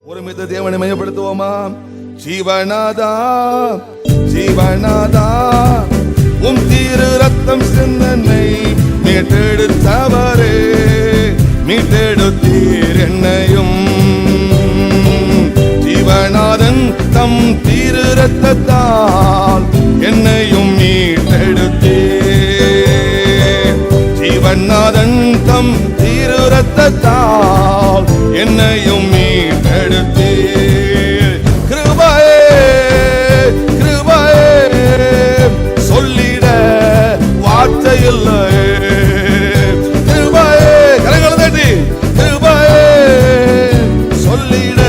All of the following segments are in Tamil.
ஒருமித்த தேவனை மையப்படுத்துவோமா? ஜீவநாதா ஜீவநாதா, உம் திரு ரத்தம் சிந்தனை மீட்டெடுத்தவரே, மீட்டெடுத்தீர் என்னையும். ஜீவநாதன் தம் திரு ரத்தத்தால் என்னையும் மீட்டெடுத்தீர். ஜீவநாதன் தம் திரு ரத்தத்தால் என்னையும் மீட்டெடுத்தீர். கிருபையே கிருபையே சொல்லிட வார்த்தை இல்லையே. கிருபையே கரங்களை தட்டி, கிருபையே சொல்லிட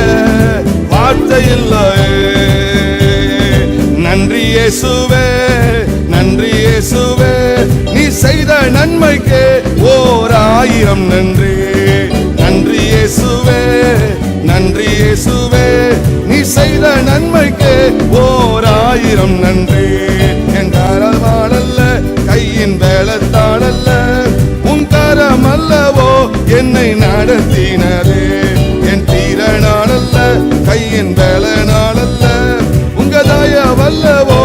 வார்த்தை இல்லையே. நன்றி இயேசுவே நன்றி இயேசுவே, நீ செய்த நன்மைக்கு ஓர் ஆயிரம் நன்றி. நன்றி இயேசுவே நன்றி இயேசுவே, நீ செய்த நன்மைக்கு ஓர் ஆயிரம் நன்றி. என் கரத்தால் அல்ல, கையின் வேலத்தால் அல்ல, உன் கரம் அல்லவோ என்னை நடத்தினரே. என் தீரனால் அல்ல, கையின் வேலனால் அல்ல, உங்க தயவல்லவோ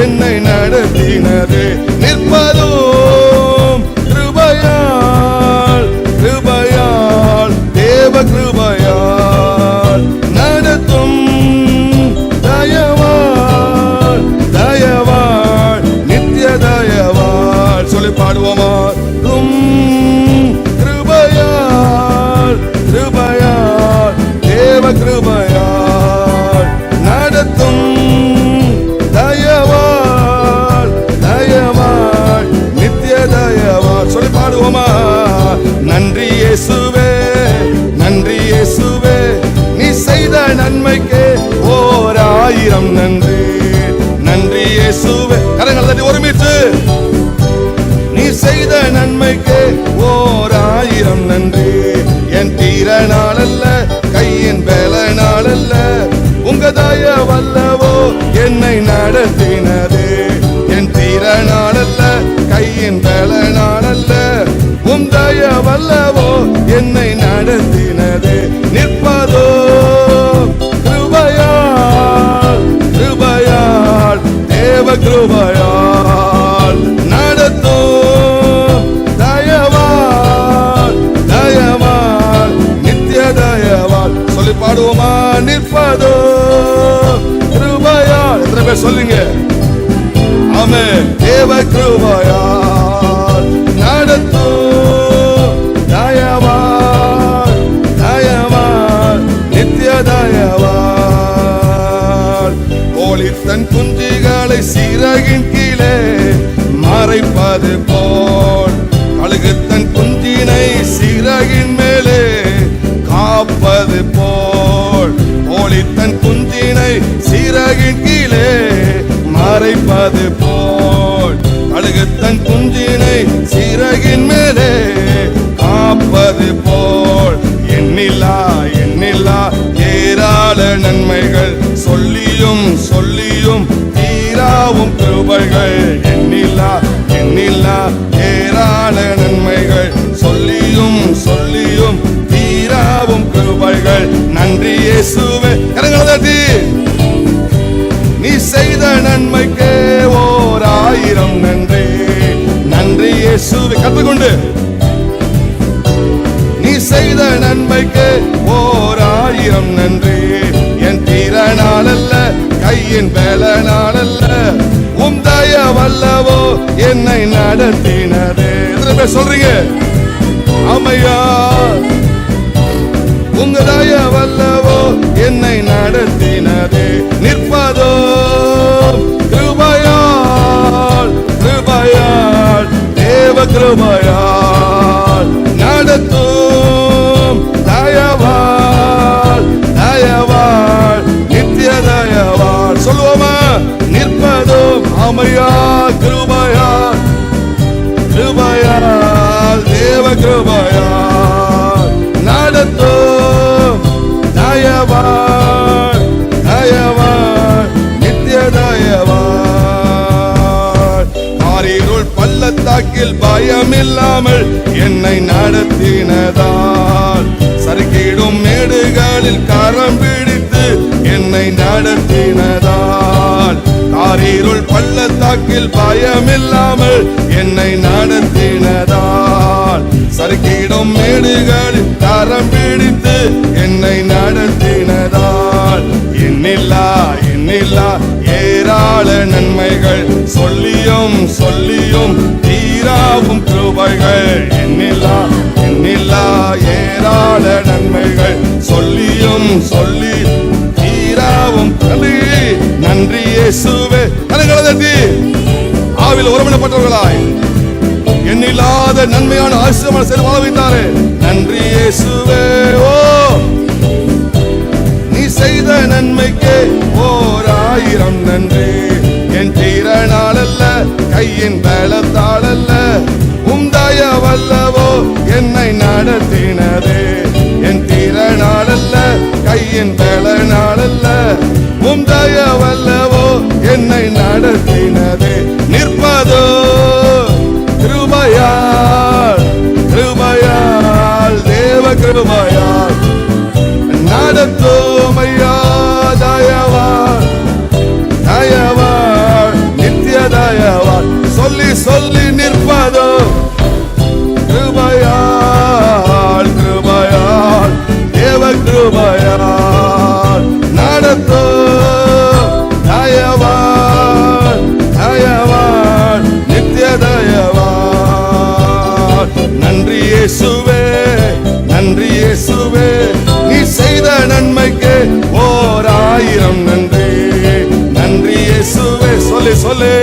என்னை நடத்தினரே. நிற்பதும் கிருபையால் கிருபையால் தேவ கிருபையால், நடத்தும் தயவால் தயவால் நித்திய தயவால். சொல்லி பாடுவோமா? கிருபையால் கிருபையால் தேவ கிருபையால், நடத்தும் தயவால் தயவால் நித்திய தயவால். சொல்லி பாடுவோமா? நன்றி இயேசுவே நன்றி இயேசுவே, நீ செய்த நன்மைக்கு ஓர் ஆயிரம் நன்றி. நன்றி இயேசுவே, கரங்களை தட்டி ஒருமித்து. நீ செய்த நன்மைக்கு ஓர் ஆயிரம் நன்றி. என் தீரனால் அல்ல, கையின் வேலனால் அல்ல, உங்க தயவல்லவோ என்னை நடத்தினது. என் தீரனால் அல்ல, கையின் வேலனால் அல்ல, உம் தயவல்லவோ என்னை நடத்தினது. நிற்பதோ கிருபையால் கிருபையால் தேவ கிருபையால், நடத்தும் தயவால் தயவால் நித்திய தயவால். சொல்லி பாடுவோமா? நிற்பதோ கிருபையால். எத்தனை பேர் சொல்லுங்க? ஆமென். தேவ கிருபையால், நடத்தும் தயவால் தயவால் நித்திய தயவால். கோழி தன் குஞ்சுகளை சிறகின் கீழே மறைப்பது போல், கழுகு தன் குஞ்சினை சிறகின் மேலே காப்பது போல், கோழி தன் குஞ்சினை சிறகின் கீழே மறைப்பது போல், கழுகு தன் குஞ்சினை சிறகின் மேலே காப்பது போல், எண்ணில்லா எண்ணில்லா ஏராள நன்மைகள் சொல்லியும் சொல்லியும் தீராவும் கிருபைகள். எண்ணில்லா எண்ணில்லா ஏராள நன்மைகள் சொல்லியும் சொல்லியும் தீராவும் கிருபைகள். நன்றி இயேசுவே, கரங்களை தட்டி. நீ செய்த நன்மைக்கு ஓர் ஆயிரம் நன்றி. நன்றி இயேசுவே, கற்றுக்கொண்டு. நீ செய்த நன்மைக்கு ஓர் ஆயிரம் நன்றி. என் தீரனால் அல்ல, கையின் வேலனால் அல்ல, உம் தயவல்லவோ என்னை நடத்தினதே. எத்தனை பேர் சொல்றீங்க? ஆமையா, உங்க தயவல்லவோ என்னை நடத்தினதே. நிற்பதோ கிருபையால் கிருபையால் தேவ கிருபையால், நடத்தும் தயவால் தயவால் நித்திய தயவால். சொல்லுவோமா? நிற்பதும் ஆமையா கிருபையால் கிருபையால் தேவ கிருபையால், நடத்தும் தயவால் தயவால் நித்திய தயவால். ஆரிருள் பள்ளத்தாக்கில் பயமில்லாமல் என்னை நடத்தினதால், சறுக்கிடும் மேடுகளில் கரம் பிடி காரிருள் பள்ளத்தாக்கில் பயமில்லாமல் என்னை நடத்தினதால் சறுக்கிடும் மேடுகளில் கரம் பிடித்து என்னை நடத்தினதால் எண்ணில்லா ஏராள நன்மைகள் சொல்லியும் தீராவும் கிருபைகள் எண்ணில்லா ஏராள நன்மைகள் சொல்லியும் தீராவும் நன்றி இயேசுவே. கரங்களை தட்டி ஆவியில் ஒருமனப்பட்டவர்களாய் எண்ணில்லாத நன்மையான ஆசீர்வாதமான செய்து வாழ வைத்தாரே. நன்றி இயேசுவே. ஓ நீ செய்த நன்மைக்கு 1000 நன்றி. என் திறனால் அல்ல, கையின் பலத்தால் அல்ல, உம் தயவல்லவோ என்னை நடத்தினதே. என் திறனால் அல்ல, கையின் பலனால் அல்ல, உம் தயவல்லவோ என்னை நடத்தினதே. நிற்பதோ கிருபையால் தேவ கிருபையால் நடத்தும் ஐயா. தயவால் நித்திய தயவால் சொல்லி நிற்பதோ கிருபையால் தேவ கிருபையால் நடத்தோ தயவால் நித்திய தயவால். நன்றி இயேசுவே. நீ செய்த நன்மைக்கு 1000 நன்றி. நன்றி இயேசுவே. சொல்லு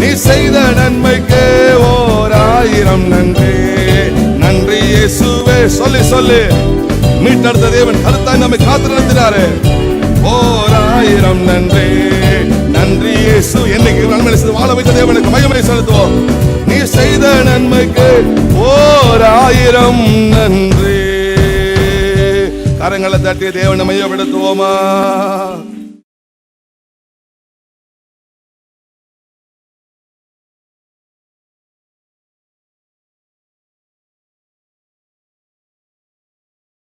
நீ செய்த நன்மைக்கு 1000 நன்றி. நன்றி இயேசுவே. சொல்லு மீட்டெடுத்த தேவன் கருத்தாய் நம்மை காத்து நடத்தினாரே. 1000 நன்றி. நன்றி இயேசு. என்னைக்கு நன்மை செய்து வாழ வைத்த தேவனுக்கு மகிமை செலுத்துவோம். நீ செய்த நன்மைக்கு 1000 நன்றி. கரங்களை தட்டி தேவனை மையப்படுத்துவோமா?